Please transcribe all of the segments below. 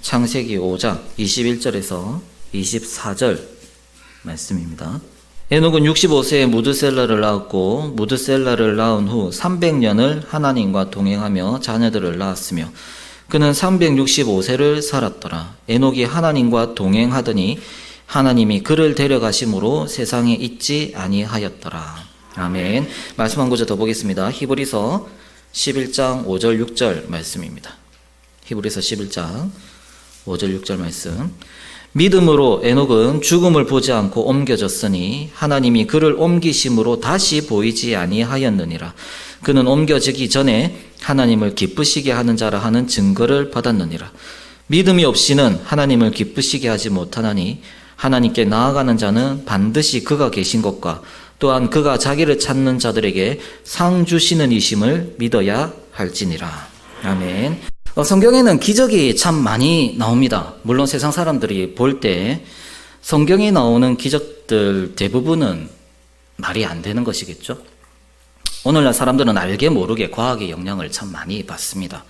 창세기 5장 21절에서 24절 말씀입니다. 에녹은 65세에 무드셀라를 낳았고 무드셀라를 낳은 후 300년을 하나님과 동행하며 자녀들을 낳았으며 그는 365세를 살았더라. 에녹이 하나님과 동행하더니 하나님이 그를 데려가심으로 세상에 있지 아니하였더라. 아멘. 말씀 한 구절 더 보겠습니다. 히브리서 11장 5절 6절 말씀입니다. 히브리서 11장 5절 6절 말씀. 믿음으로 에녹은 죽음을 보지 않고 옮겨졌으니 하나님이 그를 옮기심으로 다시 보이지 아니하였느니라. 그는 옮겨지기 전에 하나님을 기쁘시게 하는 자라 하는 증거를 받았느니라. 믿음이 없이는 하나님을 기쁘시게 하지 못하나니 하나님께 나아가는 자는 반드시 그가 계신 것과 또한 그가 자기를 찾는 자들에게 상 주시는 이심을 믿어야 할지니라. 아멘. 성경에는 기적이 참 많이 나옵니다. 물론 세상 사람들이 볼 때 성경에 나오는 기적들 대부분은 말이 안 되는 것이겠죠. 오늘날 사람들은 알게 모르게 과학의 영향을 참 많이 받습니다.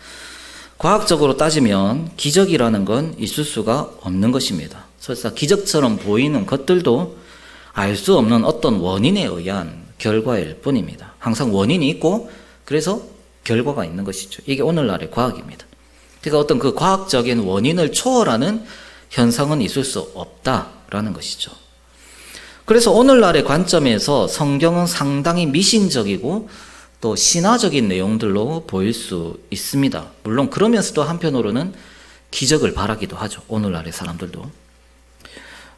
과학적으로 따지면 기적이라는 건 있을 수가 없는 것입니다. 설사 기적처럼 보이는 것들도 알 수 없는 어떤 원인에 의한 결과일 뿐입니다. 항상 원인이 있고 그래서 결과가 있는 것이죠. 이게 오늘날의 과학입니다. 그러니까 어떤 그 과학적인 원인을 초월하는 현상은 있을 수 없다라는 것이죠. 그래서 오늘날의 관점에서 성경은 상당히 미신적이고 또 신화적인 내용들로 보일 수 있습니다. 물론 그러면서도 한편으로는 기적을 바라기도 하죠. 오늘날의 사람들도.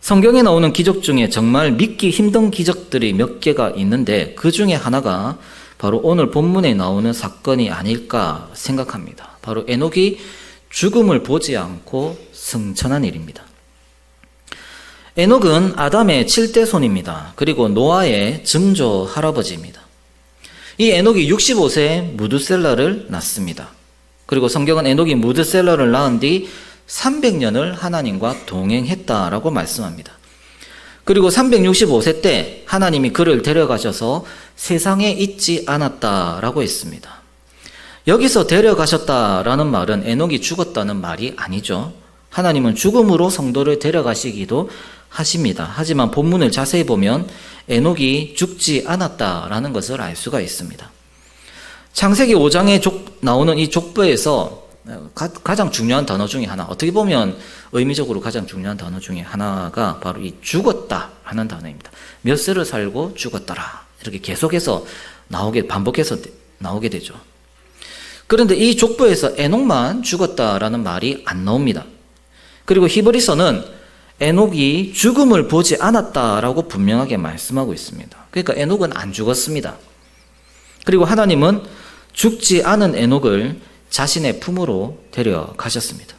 성경에 나오는 기적 중에 정말 믿기 힘든 기적들이 몇 개가 있는데 그 중에 하나가 바로 오늘 본문에 나오는 사건이 아닐까 생각합니다. 바로 에녹이 죽음을 보지 않고 승천한 일입니다. 에녹은 아담의 7대 손입니다. 그리고 노아의 증조 할아버지입니다. 이 에녹이 65세에 무드셀라를 낳습니다. 그리고 성경은 에녹이 무드셀라를 낳은 뒤 300년을 하나님과 동행했다라고 말씀합니다. 그리고 365세 때 하나님이 그를 데려가셔서 세상에 있지 않았다라고 했습니다. 여기서 데려가셨다라는 말은 에녹이 죽었다는 말이 아니죠. 하나님은 죽음으로 성도를 데려가시기도 하십니다. 하지만 본문을 자세히 보면 에녹이 죽지 않았다라는 것을 알 수가 있습니다. 창세기 5장에 나오는 이 족보에서 가장 중요한 단어 중에 하나, 어떻게 보면 의미적으로 가장 중요한 단어 중에 하나가 바로 이 죽었다 하는 단어입니다. 몇 세를 살고 죽었더라. 이렇게 계속해서 반복해서 나오게 되죠. 그런데 이 족보에서 에녹만 죽었다라는 말이 안 나옵니다. 그리고 히브리서는 에녹이 죽음을 보지 않았다라고 분명하게 말씀하고 있습니다. 그러니까 에녹은 안 죽었습니다. 그리고 하나님은 죽지 않은 에녹을 자신의 품으로 데려가셨습니다.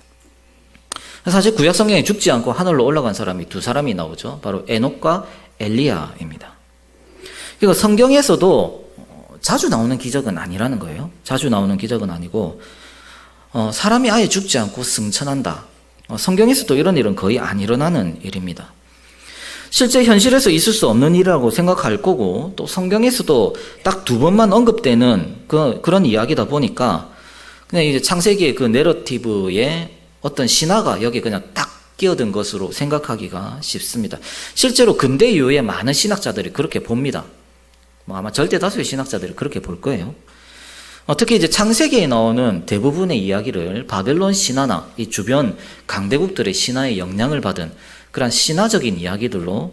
사실 구약 성경에 죽지 않고 하늘로 올라간 사람이 두 사람이 나오죠. 바로 에녹과 엘리야입니다. 그러니까 성경에서도 자주 나오는 기적은 아니라는 거예요. 자주 나오는 기적은 아니고 사람이 아예 죽지 않고 승천한다. 성경에서도 이런 일은 거의 안 일어나는 일입니다. 실제 현실에서 있을 수 없는 일이라고 생각할 거고 또 성경에서도 딱 두 번만 언급되는 그런 이야기다 보니까 그냥 이제 창세기의 그 내러티브에 어떤 신화가 여기 그냥 딱 끼어든 것으로 생각하기가 쉽습니다. 실제로 근대 이후에 많은 신학자들이 그렇게 봅니다. 아마 절대 다수의 신학자들이 그렇게 볼 거예요. 특히 이제 창세기에 나오는 대부분의 이야기를 바벨론 신화나 이 주변 강대국들의 신화에 영향을 받은 그런 신화적인 이야기들로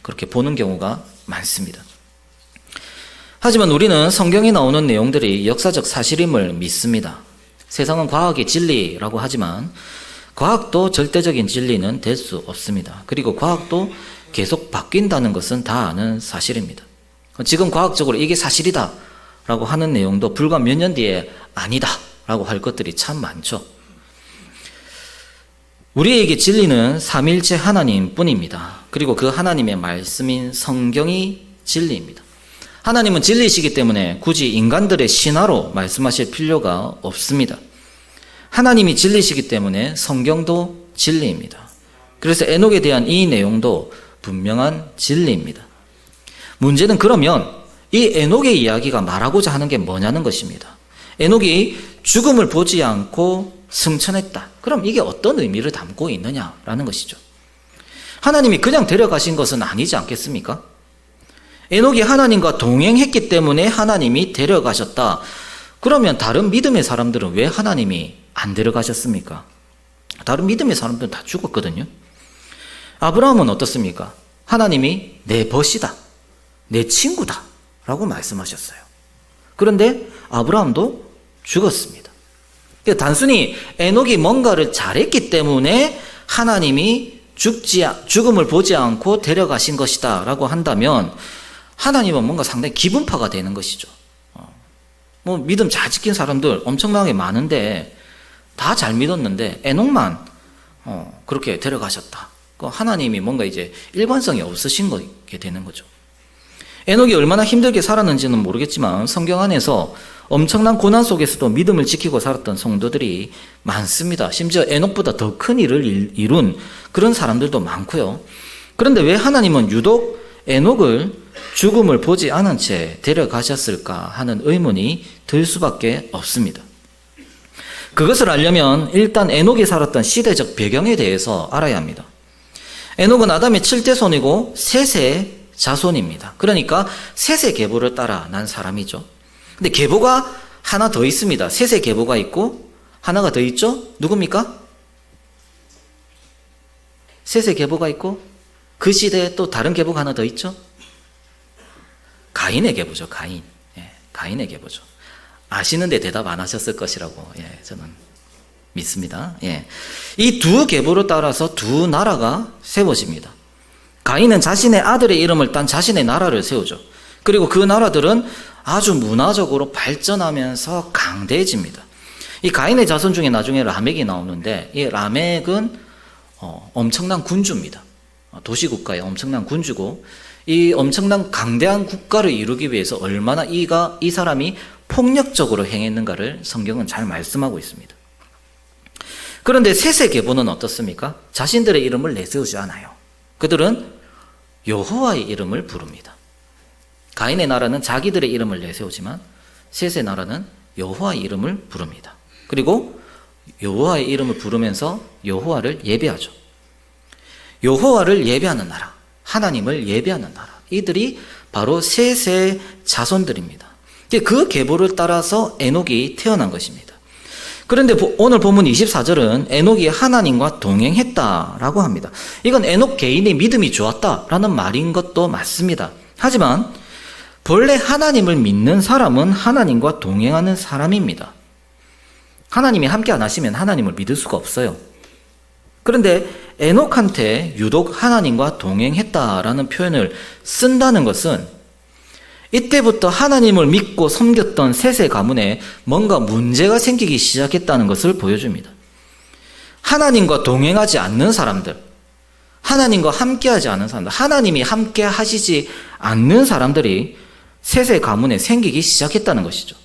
그렇게 보는 경우가 많습니다. 하지만 우리는 성경에 나오는 내용들이 역사적 사실임을 믿습니다. 세상은 과학의 진리라고 하지만 과학도 절대적인 진리는 될 수 없습니다. 그리고 과학도 계속 바뀐다는 것은 다 아는 사실입니다. 지금 과학적으로 이게 사실이다 라고 하는 내용도 불과 몇 년 뒤에 아니다 라고 할 것들이 참 많죠. 우리에게 진리는 삼위일체 하나님 뿐입니다. 그리고 그 하나님의 말씀인 성경이 진리입니다. 하나님은 진리시기 때문에 굳이 인간들의 신화로 말씀하실 필요가 없습니다. 하나님이 진리시기 때문에 성경도 진리입니다. 그래서 에녹에 대한 이 내용도 분명한 진리입니다. 문제는 그러면 이 에녹의 이야기가 말하고자 하는 게 뭐냐는 것입니다. 에녹이 죽음을 보지 않고 승천했다. 그럼 이게 어떤 의미를 담고 있느냐라는 것이죠. 하나님이 그냥 데려가신 것은 아니지 않겠습니까? 에녹이 하나님과 동행했기 때문에 하나님이 데려가셨다. 그러면 다른 믿음의 사람들은 왜 하나님이 안 데려가셨습니까? 다른 믿음의 사람들은 다 죽었거든요. 아브라함은 어떻습니까? 하나님이 내 벗이다, 내 친구다 라고 말씀하셨어요. 그런데 아브라함도 죽었습니다. 단순히 에녹이 뭔가를 잘했기 때문에 하나님이 죽음을 보지 않고 데려가신 것이다 라고 한다면 하나님은 뭔가 상당히 기분파가 되는 것이죠. 믿음 잘 지킨 사람들 엄청나게 많은데 다 잘 믿었는데 에녹만 그렇게 데려가셨다. 하나님이 뭔가 이제 일관성이 없으신 게 되는 거죠. 에녹이 얼마나 힘들게 살았는지는 모르겠지만 성경 안에서 엄청난 고난 속에서도 믿음을 지키고 살았던 성도들이 많습니다. 심지어 에녹보다 더 큰 일을 이룬 그런 사람들도 많고요. 그런데 왜 하나님은 유독 에녹을 죽음을 보지 않은 채 데려가셨을까 하는 의문이 들 수밖에 없습니다. 그것을 알려면 일단 에녹이 살았던 시대적 배경에 대해서 알아야 합니다. 에녹은 아담의 7대손이고 셋의 자손입니다. 그러니까 셋의 계보를 따라 난 사람이죠. 근데 계보가 하나 더 있습니다. 셋의 계보가 있고 하나가 더 있죠? 누굽니까? 셋의 계보가 있고 그 시대에 또 다른 계보가 하나 더 있죠? 가인의 계보죠. 가인. 가인의 계보죠. 아시는데 대답 안 하셨을 것이라고 저는 믿습니다. 이 두 계보를 따라서 두 나라가 세워집니다. 가인은 자신의 아들의 이름을 딴 자신의 나라를 세우죠. 그리고 그 나라들은 아주 문화적으로 발전하면서 강대해집니다. 이 가인의 자손 중에 나중에 라멕이 나오는데 이 라멕은 엄청난 군주입니다. 도시국가의 엄청난 군주고 이 엄청난 강대한 국가를 이루기 위해서 얼마나 이 사람이 폭력적으로 행했는가를 성경은 잘 말씀하고 있습니다. 그런데 셋의 계보는 어떻습니까? 자신들의 이름을 내세우지 않아요. 그들은 여호와의 이름을 부릅니다. 가인의 나라는 자기들의 이름을 내세우지만 셋의 나라는 여호와의 이름을 부릅니다. 그리고 여호와의 이름을 부르면서 여호와를 예배하죠. 여호와를 예배하는 나라, 하나님을 예배하는 나라, 이들이 바로 셋의 자손들입니다. 그 계보를 따라서 에녹이 태어난 것입니다. 그런데 오늘 본문 24절은 에녹이 하나님과 동행했다라고 합니다. 이건 에녹 개인의 믿음이 좋았다라는 말인 것도 맞습니다. 하지만 본래 하나님을 믿는 사람은 하나님과 동행하는 사람입니다. 하나님이 함께 안 하시면 하나님을 믿을 수가 없어요. 그런데 에녹한테 유독 하나님과 동행했다라는 표현을 쓴다는 것은 이때부터 하나님을 믿고 섬겼던 셋의 가문에 뭔가 문제가 생기기 시작했다는 것을 보여줍니다. 하나님과 동행하지 않는 사람들, 하나님과 함께하지 않는 사람들, 하나님이 함께 하시지 않는 사람들이 셋의 가문에 생기기 시작했다는 것이죠.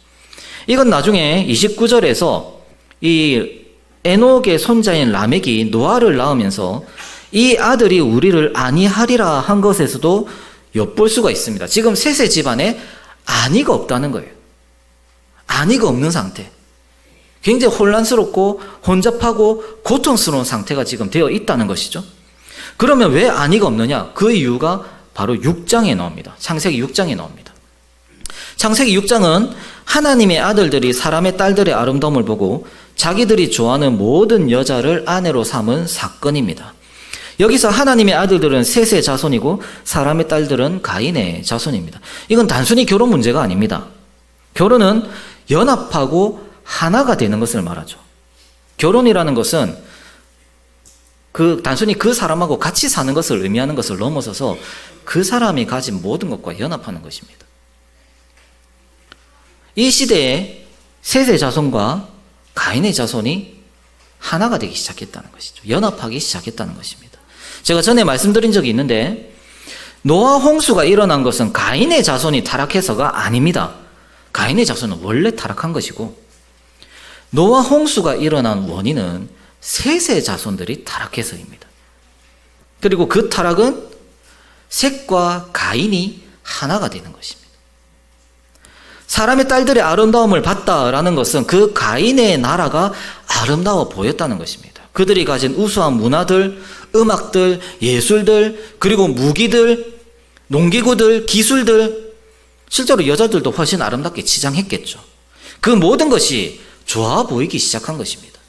이건 나중에 29절에서 이 에녹의 손자인 라멕이 노아를 낳으면서 이 아들이 우리를 안위하리라 한 것에서도 엿볼 수가 있습니다. 지금 셋의 집안에 안위가 없다는 거예요. 안위가 없는 상태. 굉장히 혼란스럽고 혼잡하고 고통스러운 상태가 지금 되어 있다는 것이죠. 그러면 왜 안위가 없느냐? 그 이유가 바로 6장에 나옵니다. 창세기 6장에 나옵니다. 창세기 6장은 하나님의 아들들이 사람의 딸들의 아름다움을 보고 자기들이 좋아하는 모든 여자를 아내로 삼은 사건입니다. 여기서 하나님의 아들들은 셋의 자손이고 사람의 딸들은 가인의 자손입니다. 이건 단순히 결혼 문제가 아닙니다. 결혼은 연합하고 하나가 되는 것을 말하죠. 결혼이라는 것은 단순히 그 사람하고 같이 사는 것을 의미하는 것을 넘어서서 그 사람이 가진 모든 것과 연합하는 것입니다. 이 시대에 셋의 자손과 가인의 자손이 하나가 되기 시작했다는 것이죠. 연합하기 시작했다는 것입니다. 제가 전에 말씀드린 적이 있는데 노아 홍수가 일어난 것은 가인의 자손이 타락해서가 아닙니다. 가인의 자손은 원래 타락한 것이고 노아 홍수가 일어난 원인은 셋의 자손들이 타락해서입니다. 그리고 그 타락은 셋과 가인이 하나가 되는 것입니다. 사람의 딸들의 아름다움을 봤다라는 것은 그 가인의 나라가 아름다워 보였다는 것입니다. 그들이 가진 우수한 문화들, 음악들, 예술들, 그리고 무기들, 농기구들, 기술들, 실제로 여자들도 훨씬 아름답게 치장했겠죠. 그 모든 것이 좋아 보이기 시작한 것입니다.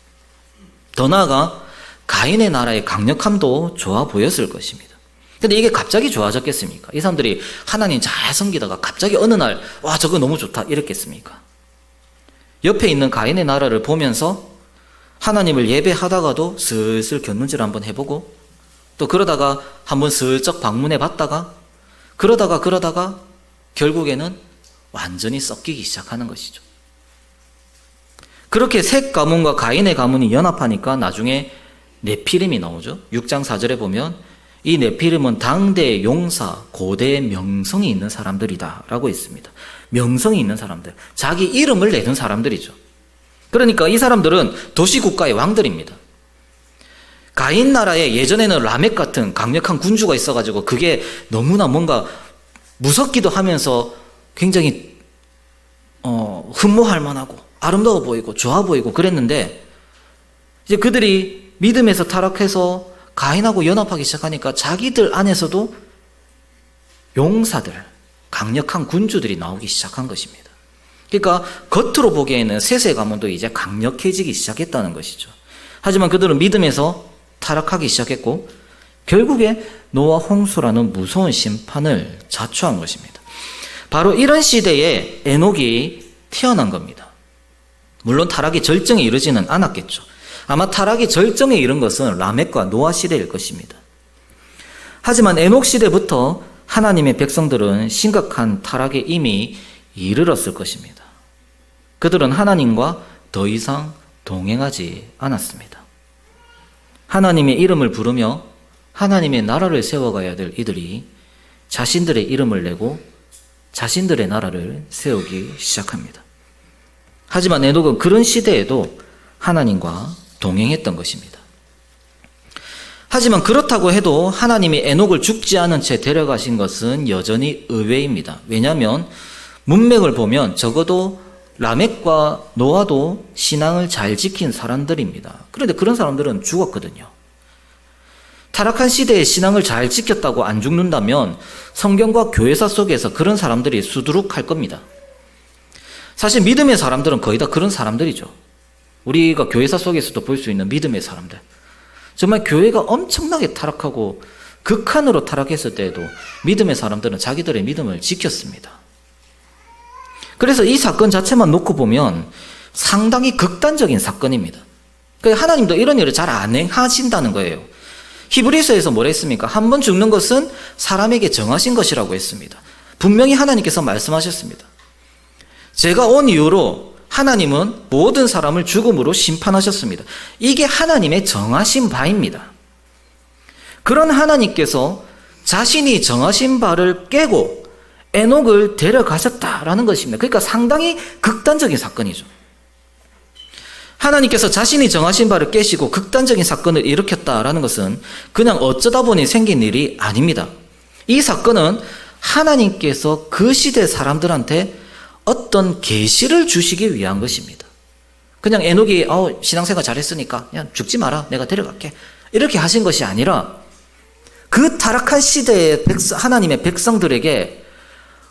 더 나아가 가인의 나라의 강력함도 좋아 보였을 것입니다. 근데 이게 갑자기 좋아졌겠습니까? 이 사람들이 하나님 잘 섬기다가 갑자기 어느 날, 와, 저거 너무 좋다, 이랬겠습니까? 옆에 있는 가인의 나라를 보면서 하나님을 예배하다가도 슬슬 곁눈질 한번 해보고, 또 그러다가 한번 슬쩍 방문해 봤다가, 그러다가 결국에는 완전히 썩기기 시작하는 것이죠. 그렇게 셋 가문과 가인의 가문이 연합하니까 나중에 네피림이 나오죠. 6장 4절에 보면 이 네피림은 당대 용사, 고대의 명성이 있는 사람들이다 라고 있습니다. 명성이 있는 사람들, 자기 이름을 내는 사람들이죠. 그러니까 이 사람들은 도시국가의 왕들입니다. 가인 나라에 예전에는 라멕 같은 강력한 군주가 있어가지고 그게 너무나 뭔가 무섭기도 하면서 굉장히 흠모할 만하고 아름다워 보이고 좋아 보이고 그랬는데, 이제 그들이 믿음에서 타락해서 가인하고 연합하기 시작하니까 자기들 안에서도 용사들, 강력한 군주들이 나오기 시작한 것입니다. 그러니까 겉으로 보기에는 셋의 가문도 이제 강력해지기 시작했다는 것이죠. 하지만 그들은 믿음에서 타락하기 시작했고 결국에 노아 홍수라는 무서운 심판을 자초한 것입니다. 바로 이런 시대에 에녹이 태어난 겁니다. 물론 타락이 절정에 이르지는 않았겠죠. 아마 타락이 절정에 이른 것은 라멕과 노아 시대일 것입니다. 하지만 에녹 시대부터 하나님의 백성들은 심각한 타락에 이미 이르렀을 것입니다. 그들은 하나님과 더 이상 동행하지 않았습니다. 하나님의 이름을 부르며 하나님의 나라를 세워가야 될 이들이 자신들의 이름을 내고 자신들의 나라를 세우기 시작합니다. 하지만 에녹은 그런 시대에도 하나님과 동행했던 것입니다. 하지만 그렇다고 해도 하나님이 에녹을 죽지 않은 채 데려가신 것은 여전히 의외입니다. 왜냐하면 문맥을 보면 적어도 라멕과 노아도 신앙을 잘 지킨 사람들입니다. 그런데 그런 사람들은 죽었거든요. 타락한 시대에 신앙을 잘 지켰다고 안 죽는다면 성경과 교회사 속에서 그런 사람들이 수두룩할 겁니다. 사실 믿음의 사람들은 거의 다 그런 사람들이죠. 우리가 교회사 속에서도 볼 수 있는 믿음의 사람들, 정말 교회가 엄청나게 타락하고 극한으로 타락했을 때에도 믿음의 사람들은 자기들의 믿음을 지켰습니다. 그래서 이 사건 자체만 놓고 보면 상당히 극단적인 사건입니다. 하나님도 이런 일을 잘 안 행하신다는 거예요. 히브리서에서 뭐라 했습니까? 한 번 죽는 것은 사람에게 정하신 것이라고 했습니다. 분명히 하나님께서 말씀하셨습니다. 제가 온 이후로 하나님은 모든 사람을 죽음으로 심판하셨습니다. 이게 하나님의 정하신 바입니다. 그런 하나님께서 자신이 정하신 바를 깨고 에녹을 데려가셨다라는 것입니다. 그러니까 상당히 극단적인 사건이죠. 하나님께서 자신이 정하신 바를 깨시고 극단적인 사건을 일으켰다라는 것은 그냥 어쩌다 보니 생긴 일이 아닙니다. 이 사건은 하나님께서 그 시대 사람들한테 어떤 계시를 주시기 위한 것입니다. 그냥 에녹이 신앙생활 잘했으니까 그냥 죽지 마라, 내가 데려갈게, 이렇게 하신 것이 아니라 그 타락한 시대의 하나님의 백성들에게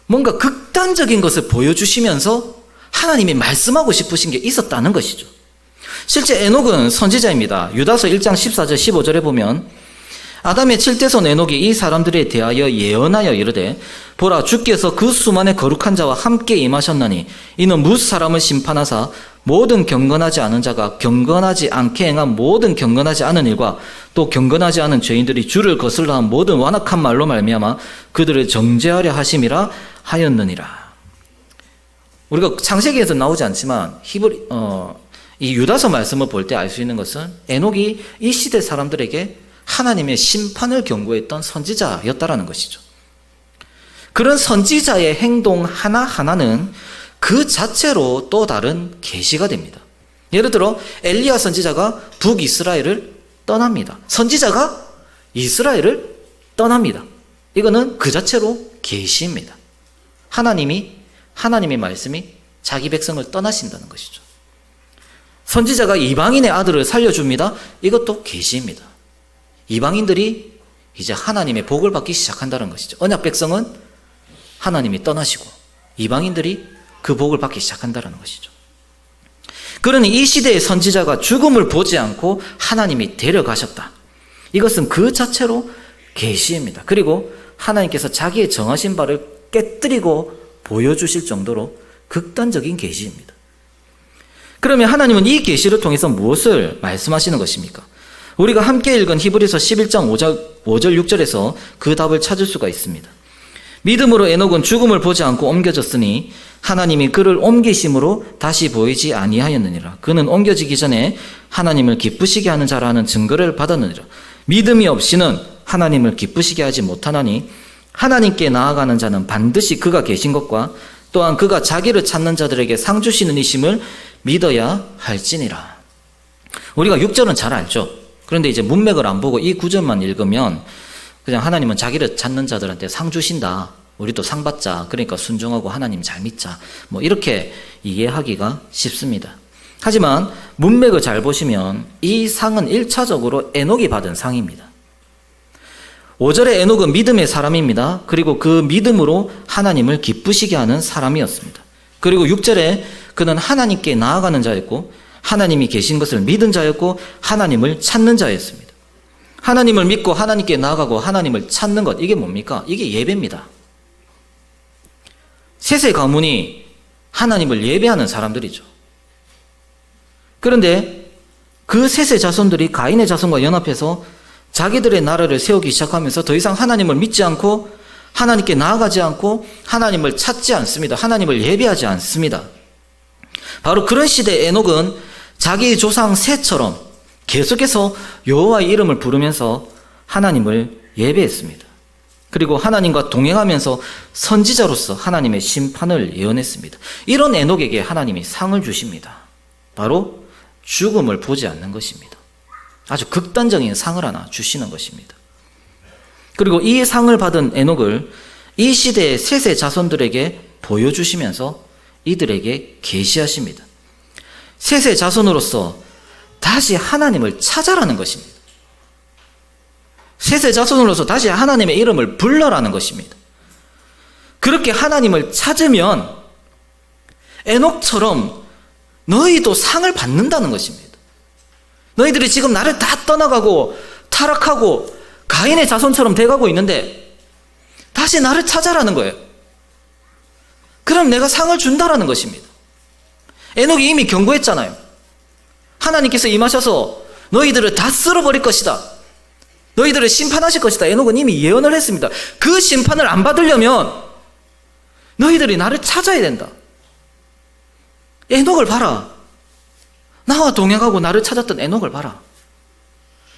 뭔가 극단적인 것을 보여주시면서 하나님이 말씀하고 싶으신 게 있었다는 것이죠. 실제 에녹은 선지자입니다. 유다서 1장 14절 15절에 보면 아담의 7대손 에녹이 이 사람들에 대하여 예언하여 이르되 보라, 주께서 그 수만의 거룩한 자와 함께 임하셨나니 이는 뭇 사람을 심판하사 모든 경건하지 않은 자가 경건하지 않게 행한 모든 경건하지 않은 일과 또 경건하지 않은 죄인들이 주를 거슬러 한 모든 완악한 말로 말미암아 그들을 정죄하려 하심이라 하였느니라. 우리가 창세기에서 나오지 않지만 이 유다서 말씀을 볼 때 알 수 있는 것은 에녹이 이 시대 사람들에게 하나님의 심판을 경고했던 선지자였다라는 것이죠. 그런 선지자의 행동 하나하나는 그 자체로 또 다른 계시가 됩니다. 예를 들어 엘리야 선지자가 북이스라엘을 떠납니다. 선지자가 이스라엘을 떠납니다. 이거는 그 자체로 계시입니다. 하나님이 하나님의 말씀이 자기 백성을 떠나신다는 것이죠. 선지자가 이방인의 아들을 살려줍니다. 이것도 계시입니다. 이방인들이 이제 하나님의 복을 받기 시작한다는 것이죠. 언약 백성은 하나님이 떠나시고 이방인들이 그 복을 받기 시작한다는 것이죠. 그러니 이 시대의 선지자가 죽음을 보지 않고 하나님이 데려가셨다. 이것은 그 자체로 계시입니다. 그리고 하나님께서 자기의 정하신 바를 깨뜨리고 보여주실 정도로 극단적인 계시입니다. 그러면 하나님은 이 계시를 통해서 무엇을 말씀하시는 것입니까? 우리가 함께 읽은 히브리서 11장 5절 6절에서 그 답을 찾을 수가 있습니다. 믿음으로 에녹은 죽음을 보지 않고 옮겨졌으니 하나님이 그를 옮기심으로 다시 보이지 아니하였느니라. 그는 옮겨지기 전에 하나님을 기쁘시게 하는 자라는 증거를 받았느니라. 믿음이 없이는 하나님을 기쁘시게 하지 못하나니 하나님께 나아가는 자는 반드시 그가 계신 것과 또한 그가 자기를 찾는 자들에게 상 주시는 이심을 믿어야 할지니라. 우리가 6절은 잘 알죠. 그런데 이제 문맥을 안 보고 이 9절만 읽으면 그냥 하나님은 자기를 찾는 자들한테 상 주신다. 우리도 상 받자. 그러니까 순종하고 하나님 잘 믿자. 뭐 이렇게 이해하기가 쉽습니다. 하지만 문맥을 잘 보시면 이 상은 1차적으로 에녹이 받은 상입니다. 5절의 에녹은 믿음의 사람입니다. 그리고 그 믿음으로 하나님을 기쁘시게 하는 사람이었습니다. 그리고 6절에 그는 하나님께 나아가는 자였고 하나님이 계신 것을 믿은 자였고 하나님을 찾는 자였습니다. 하나님을 믿고 하나님께 나아가고 하나님을 찾는 것, 이게 뭡니까? 이게 예배입니다. 셋의 가문이 하나님을 예배하는 사람들이죠. 그런데 그 셋의 자손들이 가인의 자손과 연합해서 자기들의 나라를 세우기 시작하면서 더 이상 하나님을 믿지 않고 하나님께 나아가지 않고 하나님을 찾지 않습니다. 하나님을 예배하지 않습니다. 바로 그런 시대에 에녹은 자기 조상 셋처럼 계속해서 여호와의 이름을 부르면서 하나님을 예배했습니다. 그리고 하나님과 동행하면서 선지자로서 하나님의 심판을 예언했습니다. 이런 에녹에게 하나님이 상을 주십니다. 바로 죽음을 보지 않는 것입니다. 아주 극단적인 상을 하나 주시는 것입니다. 그리고 이 상을 받은 에녹을 이 시대의 셋의 자손들에게 보여주시면서 이들에게 계시하십니다. 셋의 자손으로서 다시 하나님을 찾아라는 것입니다. 셋의 자손으로서 다시 하나님의 이름을 불러라는 것입니다. 그렇게 하나님을 찾으면 에녹처럼 너희도 상을 받는다는 것입니다. 너희들이 지금 나를 다 떠나가고 타락하고 가인의 자손처럼 돼가고 있는데 다시 나를 찾아라는 거예요. 그럼 내가 상을 준다라는 것입니다. 에녹이 이미 경고했잖아요. 하나님께서 임하셔서 너희들을 다 쓸어버릴 것이다. 너희들을 심판하실 것이다. 에녹은 이미 예언을 했습니다. 그 심판을 안 받으려면 너희들이 나를 찾아야 된다. 에녹을 봐라. 나와 동행하고 나를 찾았던 에녹을 봐라.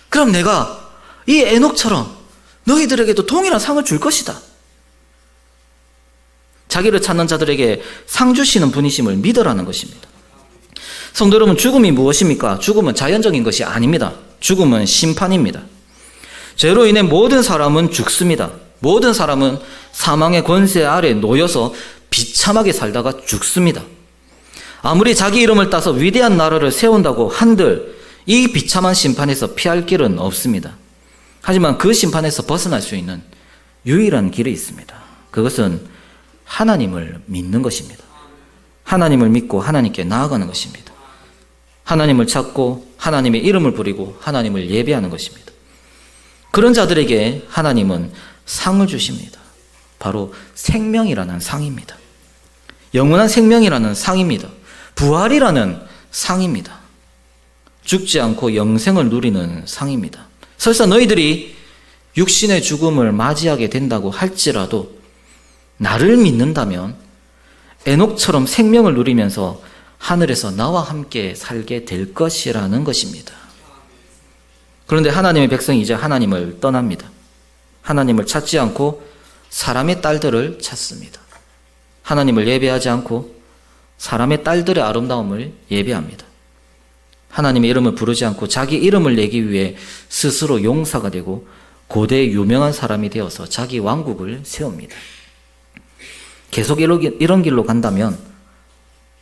그럼 내가 이 에녹처럼 너희들에게도 동일한 상을 줄 것이다. 자기를 찾는 자들에게 상 주시는 분이심을 믿으라는 것입니다. 성도 여러분, 죽음이 무엇입니까? 죽음은 자연적인 것이 아닙니다. 죽음은 심판입니다. 죄로 인해 모든 사람은 죽습니다. 모든 사람은 사망의 권세 아래 놓여서 비참하게 살다가 죽습니다. 아무리 자기 이름을 따서 위대한 나라를 세운다고 한들 이 비참한 심판에서 피할 길은 없습니다. 하지만 그 심판에서 벗어날 수 있는 유일한 길이 있습니다. 그것은 하나님을 믿는 것입니다. 하나님을 믿고 하나님께 나아가는 것입니다. 하나님을 찾고 하나님의 이름을 부리고 하나님을 예배하는 것입니다. 그런 자들에게 하나님은 상을 주십니다. 바로 생명이라는 상입니다. 영원한 생명이라는 상입니다. 부활이라는 상입니다. 죽지 않고 영생을 누리는 상입니다. 설사 너희들이 육신의 죽음을 맞이하게 된다고 할지라도 나를 믿는다면 에녹처럼 생명을 누리면서 하늘에서 나와 함께 살게 될 것이라는 것입니다. 그런데 하나님의 백성이 이제 하나님을 떠납니다. 하나님을 찾지 않고 사람의 딸들을 찾습니다. 하나님을 예배하지 않고 사람의 딸들의 아름다움을 예배합니다. 하나님의 이름을 부르지 않고 자기 이름을 내기 위해 스스로 용사가 되고 고대 유명한 사람이 되어서 자기 왕국을 세웁니다. 계속 이런 길로 간다면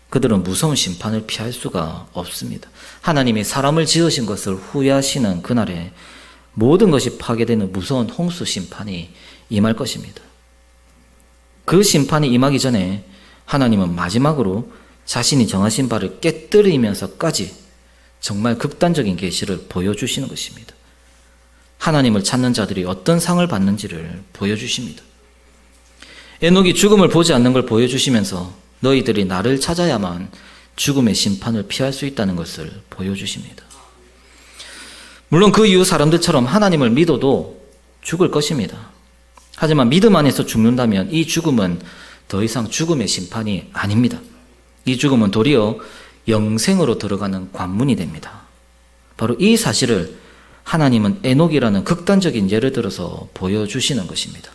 그들은 무서운 심판을 피할 수가 없습니다. 하나님이 사람을 지으신 것을 후회하시는 그날에 모든 것이 파괴되는 무서운 홍수 심판이 임할 것입니다. 그 심판이 임하기 전에 하나님은 마지막으로 자신이 정하신 바를 깨뜨리면서까지 정말 극단적인 계시를 보여주시는 것입니다. 하나님을 찾는 자들이 어떤 상을 받는지를 보여주십니다. 에녹이 죽음을 보지 않는 걸 보여주시면서 너희들이 나를 찾아야만 죽음의 심판을 피할 수 있다는 것을 보여주십니다. 물론 그 이후 사람들처럼 하나님을 믿어도 죽을 것입니다. 하지만 믿음 안에서 죽는다면 이 죽음은 더 이상 죽음의 심판이 아닙니다. 이 죽음은 도리어 영생으로 들어가는 관문이 됩니다. 바로 이 사실을 하나님은 에녹이라는 극단적인 예를 들어서 보여주시는 것입니다.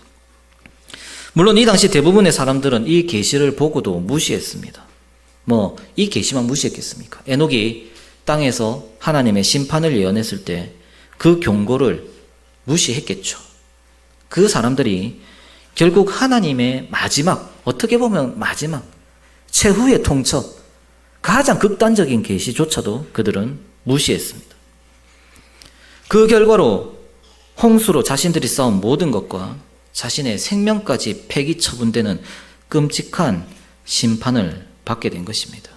물론 이 당시 대부분의 사람들은 이 계시를 보고도 무시했습니다. 이 계시만 무시했겠습니까? 에녹이 땅에서 하나님의 심판을 예언했을 때 그 경고를 무시했겠죠. 그 사람들이 결국 하나님의 마지막, 어떻게 보면 마지막, 최후의 통첩, 가장 극단적인 계시조차도 그들은 무시했습니다. 그 결과로 홍수로 자신들이 쌓은 모든 것과 자신의 생명까지 폐기 처분되는 끔찍한 심판을 받게 된 것입니다.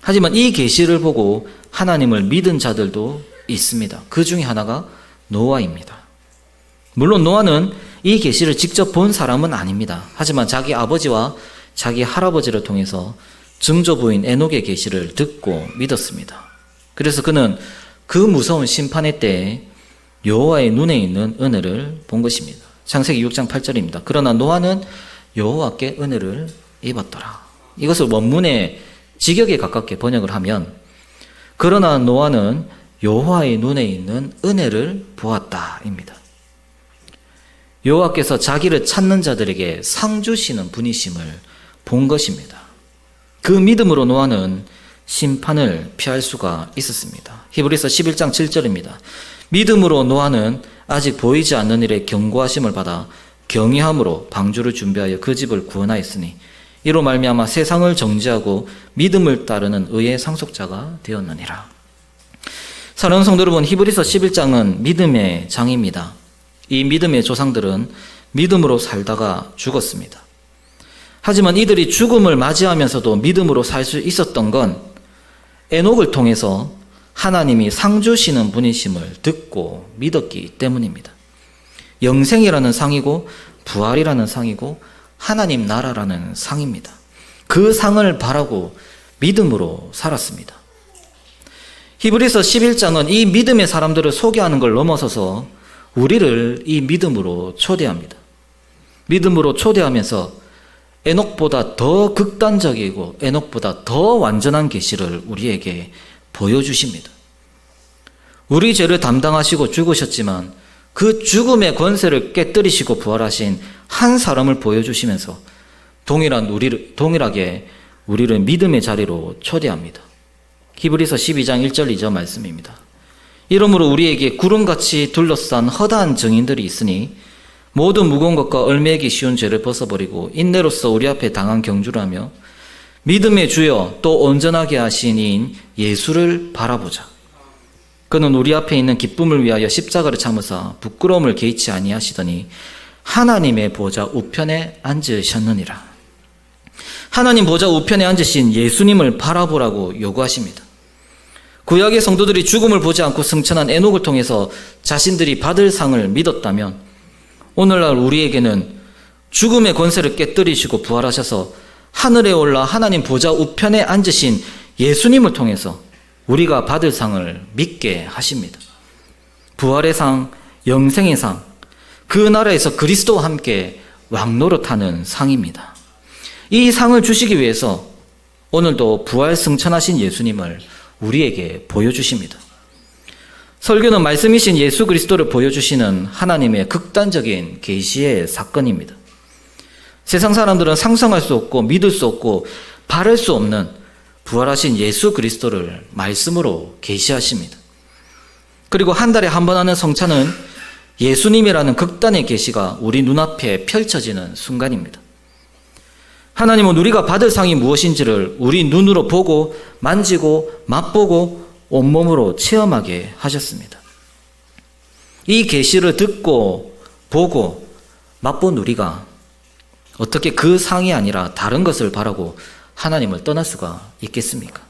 하지만 이 계시를 보고 하나님을 믿은 자들도 있습니다. 그 중에 하나가 노아입니다. 물론 노아는 이 계시를 직접 본 사람은 아닙니다. 하지만 자기 아버지와 자기 할아버지를 통해서 증조부인 에녹의 계시를 듣고 믿었습니다. 그래서 그는 그 무서운 심판의 때에 여호와의 눈에 있는 은혜를 본 것입니다. 창세기 6장 8절입니다. 그러나 노아는 여호와께 은혜를 입었더라. 이것을 원문의 직역에 가깝게 번역을 하면 그러나 노아는 여호와의 눈에 있는 은혜를 보았다입니다. 여호와께서 자기를 찾는 자들에게 상 주시는 분이심을 본 것입니다. 그 믿음으로 노아는 심판을 피할 수가 있었습니다. 히브리서 11장 7절입니다. 믿음으로 노아는 아직 보이지 않는 일에 경고하심을 받아 경외함으로 방주를 준비하여 그 집을 구원하였으니 이로 말미암아 세상을 정죄하고 믿음을 따르는 의의 상속자가 되었느니라. 사랑하는 성도 여러분, 히브리서 11장은 믿음의 장입니다. 이 믿음의 조상들은 믿음으로 살다가 죽었습니다. 하지만 이들이 죽음을 맞이하면서도 믿음으로 살 수 있었던 건 에녹을 통해서 하나님이 상 주시는 분이심을 듣고 믿었기 때문입니다. 영생이라는 상이고 부활이라는 상이고 하나님 나라라는 상입니다. 그 상을 바라고 믿음으로 살았습니다. 히브리서 11장은 이 믿음의 사람들을 소개하는 걸 넘어서서 우리를 이 믿음으로 초대합니다. 믿음으로 초대하면서 에녹보다 더 극단적이고 에녹보다 더 완전한 계시를 우리에게 보여주십니다. 우리 죄를 담당하시고 죽으셨지만 그 죽음의 권세를 깨뜨리시고 부활하신 한 사람을 보여주시면서 동일하게 우리를 믿음의 자리로 초대합니다. 히브리서 12장 1절 2절 말씀입니다. 이러므로 우리에게 구름같이 둘러싼 허다한 증인들이 있으니 모든 무거운 것과 얽매이기 쉬운 죄를 벗어버리고 인내로써 우리 앞에 당한 경주를 하며 믿음의 주여 또 온전하게 하신 이인 예수를 바라보자. 그는 우리 앞에 있는 기쁨을 위하여 십자가를 참으사 부끄러움을 개의치 아니하시더니 하나님의 보좌 우편에 앉으셨느니라. 하나님 보좌 우편에 앉으신 예수님을 바라보라고 요구하십니다. 구약의 성도들이 죽음을 보지 않고 승천한 에녹을 통해서 자신들이 받을 상을 믿었다면 오늘날 우리에게는 죽음의 권세를 깨뜨리시고 부활하셔서 하늘에 올라 하나님 보좌 우편에 앉으신 예수님을 통해서 우리가 받을 상을 믿게 하십니다. 부활의 상, 영생의 상, 그 나라에서 그리스도와 함께 왕노릇하는 상입니다. 이 상을 주시기 위해서 오늘도 부활 승천하신 예수님을 우리에게 보여주십니다. 설교는 말씀이신 예수 그리스도를 보여주시는 하나님의 극단적인 계시의 사건입니다. 세상 사람들은 상상할 수 없고 믿을 수 없고 바랄 수 없는 부활하신 예수 그리스도를 말씀으로 계시하십니다. 그리고 한 달에 한 번 하는 성찬은 예수님이라는 극단의 계시가 우리 눈앞에 펼쳐지는 순간입니다. 하나님은 우리가 받을 상이 무엇인지를 우리 눈으로 보고 만지고 맛보고 온몸으로 체험하게 하셨습니다. 이 계시를 듣고 보고 맛본 우리가 어떻게 그 상이 아니라 다른 것을 바라고 하나님을 떠날 수가 있겠습니까?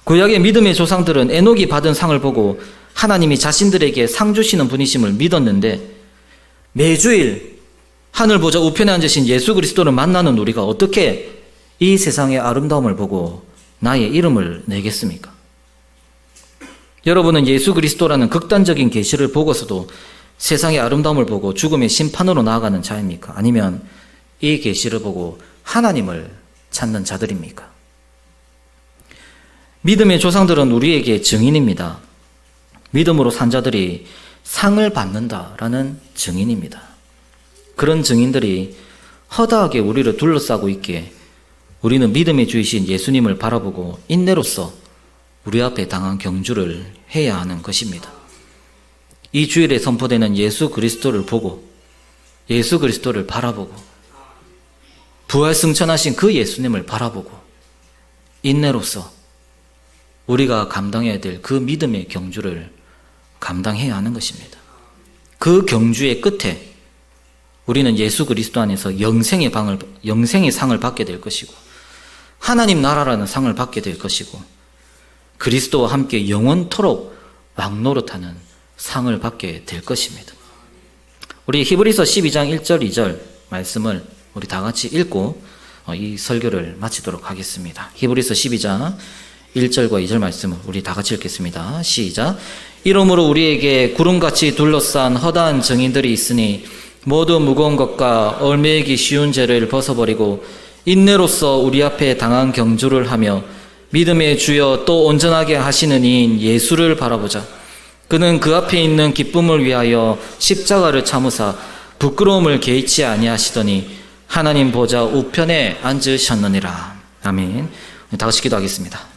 구약의 믿음의 조상들은 에녹이 받은 상을 보고 하나님이 자신들에게 상 주시는 분이심을 믿었는데 매주일 하늘 보좌 우편에 앉으신 예수 그리스도를 만나는 우리가 어떻게 이 세상의 아름다움을 보고 나의 이름을 내겠습니까? 여러분은 예수 그리스도라는 극단적인 계시를 보고서도 세상의 아름다움을 보고 죽음의 심판으로 나아가는 자입니까? 아니면 이 계시를 보고 하나님을 찾는 자들입니까? 믿음의 조상들은 우리에게 증인입니다. 믿음으로 산 자들이 상을 받는다라는 증인입니다. 그런 증인들이 허다하게 우리를 둘러싸고 있기에 우리는 믿음의 주이신 예수님을 바라보고 인내로써 우리 앞에 당한 경주를 해야 하는 것입니다. 이 주일에 선포되는 예수 그리스도를 보고 예수 그리스도를 바라보고 부활승천하신 그 예수님을 바라보고 인내로써 우리가 감당해야 될 그 믿음의 경주를 감당해야 하는 것입니다. 그 경주의 끝에 우리는 예수 그리스도 안에서 영생의 상을 받게 될 것이고 하나님 나라라는 상을 받게 될 것이고 그리스도와 함께 영원토록 왕노릇하는 상을 받게 될 것입니다. 우리 히브리서 12장 1절 2절 말씀을 우리 다 같이 읽고 이 설교를 마치도록 하겠습니다. 히브리서 12장 1절과 2절 말씀을 우리 다 같이 읽겠습니다. 시작. 이러므로 우리에게 구름같이 둘러싼 허다한 증인들이 있으니 모두 무거운 것과 얽매이기 쉬운 죄를 벗어버리고 인내로써 우리 앞에 당한 경주를 하며 믿음의 주여 또 온전하게 하시는 이인 예수를 바라보자. 그는 그 앞에 있는 기쁨을 위하여 십자가를 참으사 부끄러움을 개의치 아니하시더니 하나님 보좌 우편에 앉으셨느니라. 아멘. 다 같이 기도하겠습니다.